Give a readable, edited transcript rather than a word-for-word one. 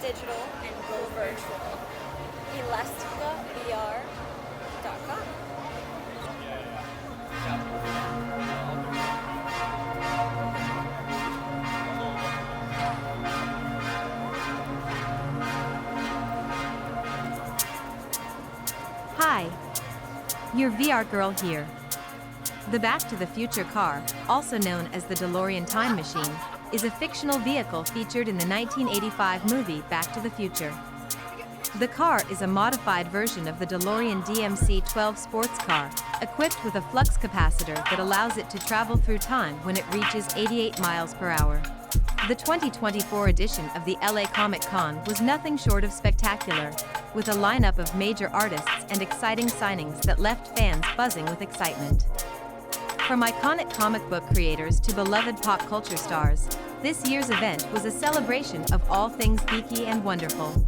digital and go virtual. ELAZTIKAVR.com. Hi, your VR girl here. The Back to the Future car, also known as the Delorean time machine, is a fictional vehicle featured in the 1985 movie Back to the Future. The car is a modified version of the DeLorean DMC-12 sports car, equipped with a flux capacitor that allows it to travel through time when it reaches 88 miles per hour. The 2024 edition of the LA Comic-Con was nothing short of spectacular, with a lineup of major artists and exciting signings that left fans buzzing with excitement. From iconic comic book creators to beloved pop culture stars, this year's event was a celebration of all things geeky and wonderful.